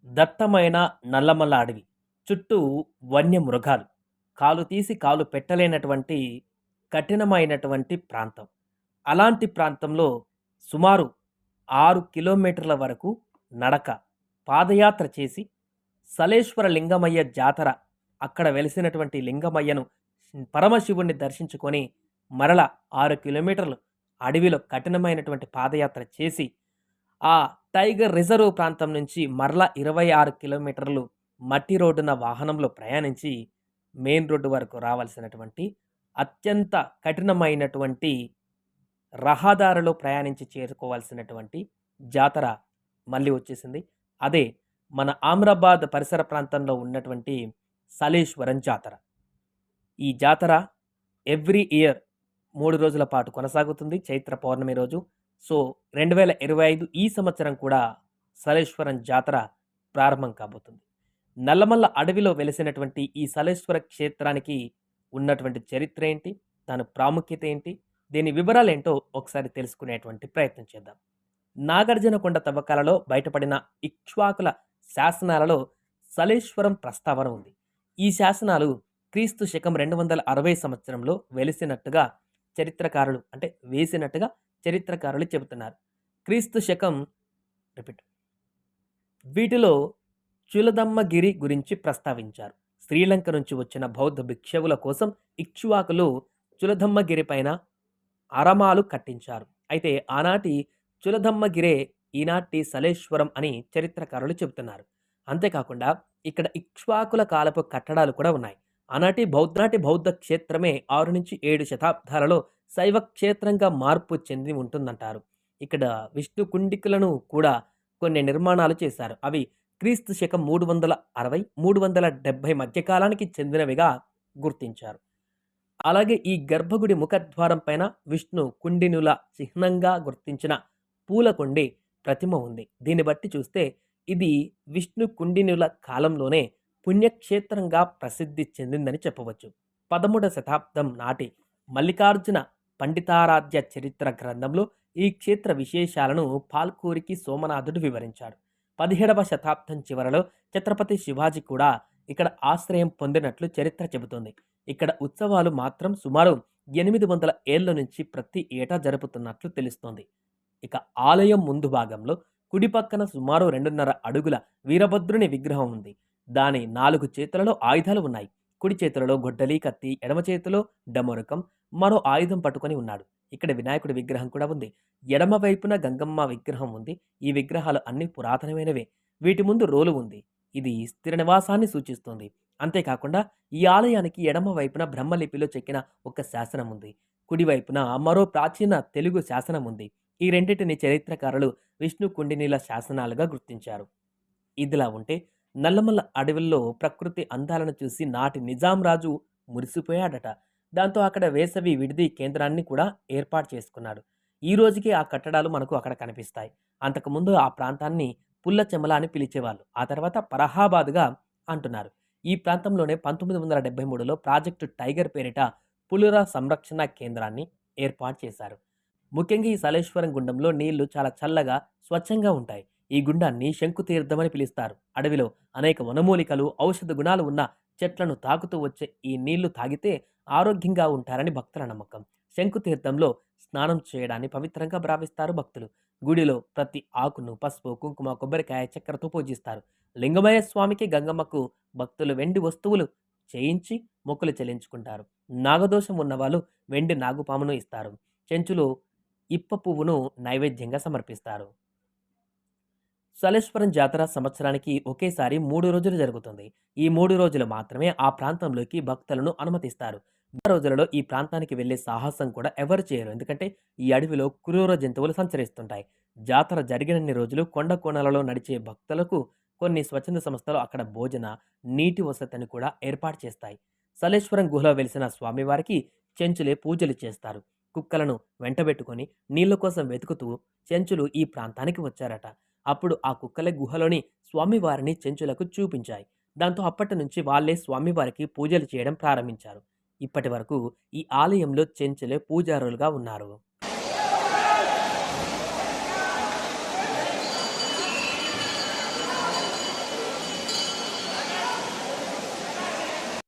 దట్టమైన నల్లమల్ల అడవి. చుట్టూ వన్యమృగాలు. కాలు తీసి కాలు పెట్టలేనటువంటి కఠినమైనటువంటి ప్రాంతం. అలాంటి ప్రాంతంలో సుమారు 6 కిలోమీటర్ల వరకు నడక, పాదయాత్ర చేసి సలేశ్వర లింగమయ్య జాతర అక్కడ వెలిసినటువంటి లింగమయ్యను పరమశివుడిని దర్శించుకొని మరల 6 కిలోమీటర్లు అడవిలో కఠినమైనటువంటి పాదయాత్ర చేసి ఆ టైగర్ రిజర్వ్ ప్రాంతం నుంచి మరలా 26 కిలోమీటర్లు మట్టి రోడ్డున వాహనంలో ప్రయాణించి మెయిన్ రోడ్డు వరకు రావాల్సినటువంటి అత్యంత కఠినమైనటువంటి రహదారిలో ప్రయాణించి చేరుకోవాల్సినటువంటి జాతర మళ్ళీ వచ్చేసింది. అదే మన ఆమ్రాబాద్ పరిసర ప్రాంతంలో ఉన్నటువంటి సలేశ్వరం జాతర. ఈ జాతర ఎవ్రీ ఇయర్ 3 రోజుల పాటు కొనసాగుతుంది. చైత్ర పౌర్ణమి రోజు. సో 2025 ఈ సంవత్సరం కూడా సలేశ్వరం జాతర ప్రారంభం కాబోతుంది. నల్లమల్ల అడవిలో వెలిసినటువంటి ఈ సలేశ్వర క్షేత్రానికి ఉన్నటువంటి చరిత్ర ఏంటి? దాని ప్రాముఖ్యత ఏంటి? దీని వివరాలేంటో ఒకసారి తెలుసుకునేటువంటి ప్రయత్నం చేద్దాం. నాగార్జునకొండ తవ్వకాలలో బయటపడిన ఇక్ష్వాకుల శాసనాలలో సలేశ్వరం ప్రస్తావన ఉంది. ఈ శాసనాలు క్రీస్తు శకం 260 సంవత్సరంలో వెలిసినట్టుగా వేసినట్టుగా చరిత్రకారులు చెబుతున్నారు. క్రీస్తు శకం రిపీట్ వీటిలో చులదమ్మగిరి గురించి ప్రస్తావించారు. శ్రీలంక నుంచి వచ్చిన బౌద్ధ భిక్షువుల కోసం ఇక్ష్వాకులు చులదమ్మగిరి పైన అరమాలు కట్టించారు. అయితే ఆనాటి చులదమ్మగిరే ఈనాటి సలేశ్వరం అని చరిత్రకారులు చెబుతున్నారు. అంతేకాకుండా ఇక్కడ ఇక్ష్వాకుల కాలపు కట్టడాలు కూడా ఉన్నాయి. ఆనాటి బౌద్ధ క్షేత్రమే 6 నుంచి 7 శతాబ్దాలలో శైవ క్షేత్రంగా మార్పు చెంది ఉంటుందంటారు. ఇక్కడ విష్ణు కుండికులను కూడా కొన్ని నిర్మాణాలు చేశారు. అవి క్రీస్తు శకం 360, 370 మధ్యకాలానికి చెందినవిగా గుర్తించారు. అలాగే ఈ గర్భగుడి ముఖద్వారం పైన విష్ణు కుండినుల చిహ్నంగా గుర్తించిన పూలకొండి ప్రతిమ ఉంది. దీన్ని బట్టి చూస్తే ఇది విష్ణు కుండినుల కాలంలోనే పుణ్యక్షేత్రంగా ప్రసిద్ధి చెందిందని చెప్పవచ్చు. 13వ శతాబ్దం నాటి మల్లికార్జున పండితారాధ్య చరిత్ర గ్రంథంలో ఈ క్షేత్ర విశేషాలను పాల్కూరికి సోమనాథుడు వివరించాడు. 17వ శతాబ్దం చివరలో ఛత్రపతి శివాజీ కూడా ఇక్కడ ఆశ్రయం పొందినట్లు చరిత్ర చెబుతోంది. ఇక్కడ ఉత్సవాలు మాత్రం సుమారు 800 ఏళ్ల నుంచి ప్రతి ఏటా జరుపుతున్నట్లు తెలుస్తోంది. ఇక ఆలయం ముందు భాగంలో కుడి పక్కన సుమారు 2.5 అడుగుల వీరభద్రుని విగ్రహం ఉంది. దాని 4 చేతులలో ఆయుధాలు ఉన్నాయి. కుడి చేతిలో గొడ్డలి, కత్తి, ఎడమ చేతిలో డమరుకం, మరో ఆయుధం పట్టుకొని ఉన్నాడు. ఇక్కడ వినాయకుడి విగ్రహం కూడా ఉంది. ఎడమ వైపున గంగమ్మ విగ్రహం ఉంది. ఈ విగ్రహాలు అన్ని పురాతనమైనవే. వీటి ముందు రోలు ఉంది. ఇది స్థిర నివాసాన్ని సూచిస్తుంది. అంతేకాకుండా ఈ ఆలయానికి ఎడమ వైపున బ్రహ్మలిపిలో చెక్కిన ఒక శాసనం ఉంది. కుడివైపున మరో ప్రాచీన తెలుగు శాసనం ఉంది. ఈ రెండింటిని చరిత్రకారులు విష్ణు కుండినీల శాసనాలుగా గుర్తించారు. ఇదిలా ఉంటే నల్లమల్ల అడవుల్లో ప్రకృతి అందాలను చూసి నాటి నిజాం రాజు మురిసిపోయాడట. దాంతో అక్కడ వేసవి విడిది కేంద్రాన్ని కూడా ఏర్పాటు చేసుకున్నాడు. ఈ రోజుకి ఆ కట్టడాలు మనకు అక్కడ కనిపిస్తాయి. అంతకుముందు ఆ ప్రాంతాన్ని పుల్ల చెమల అని పిలిచేవాళ్ళు. ఆ తర్వాత పరహాబాద్గా అంటున్నారు. ఈ ప్రాంతంలోనే 1973లో ప్రాజెక్టు టైగర్ పేరిట పులుల సంరక్షణ కేంద్రాన్ని ఏర్పాటు చేశారు. ముఖ్యంగా ఈ సలేశ్వరం గుండంలో నీళ్లు చాలా చల్లగా, స్వచ్ఛంగా ఉంటాయి. ఈ గుండాన్ని శంకుతీర్థమని పిలుస్తారు. అడవిలో అనేక వనమూలికలు, ఔషధ గుణాలు ఉన్న చెట్లను తాకుతూ వచ్చే ఈ నీళ్లు తాగితే ఆరోగ్యంగా ఉంటారని భక్తుల నమ్మకం. శంకుతీర్థంలో స్నానం చేయడాన్ని పవిత్రంగా భావిస్తారు భక్తులు. గుడిలో ప్రతి ఆకును పసుపు, కుంకుమ, కొబ్బరికాయ, చక్కెరతో పూజిస్తారు. లింగమయ్య స్వామికి, గంగమ్మకు భక్తులు వెండి వస్తువులు చేయించి మొక్కులు చెల్లించుకుంటారు. నాగదోషం ఉన్నవాళ్ళు వెండి నాగుపామును ఇస్తారు. చెంచులో ఇప్ప పువ్వును నైవేద్యంగా సమర్పిస్తారు. సలేశ్వరం జాతర సంవత్సరానికి ఒకేసారి 3 రోజులు జరుగుతుంది. ఈ 3 రోజులు మాత్రమే ఆ ప్రాంతంలోకి భక్తులను అనుమతిస్తారు. రోజులలో ఈ ప్రాంతానికి వెళ్లే సాహసం కూడా ఎవరు చేయరు. ఎందుకంటే ఈ అడవిలో క్రూర జంతువులు సంచరిస్తుంటాయి. జాతర జరిగినన్ని రోజులు కొండ కోణాలలో నడిచే భక్తులకు కొన్ని స్వచ్ఛంద సంస్థలు అక్కడ భోజన, నీటి వసతిని కూడా ఏర్పాటు చేస్తాయి. సలేశ్వరం గుహలో వెలిసిన స్వామివారికి చెంచులే పూజలు చేస్తారు. కుక్కలను వెంటబెట్టుకొని నీళ్ల కోసం వెతుకుతూ చెంచులు ఈ ప్రాంతానికి వచ్చారట. అప్పుడు ఆ కుక్కలే గుహలోని స్వామివారిని చెంచులకు చూపించాయి. దాంతో అప్పటి నుంచి వాళ్ళే స్వామివారికి పూజలు చేయడం ప్రారంభించారు. ఇప్పటి వరకు ఈ ఆలయంలో చెంచులే పూజారులుగా ఉన్నారు.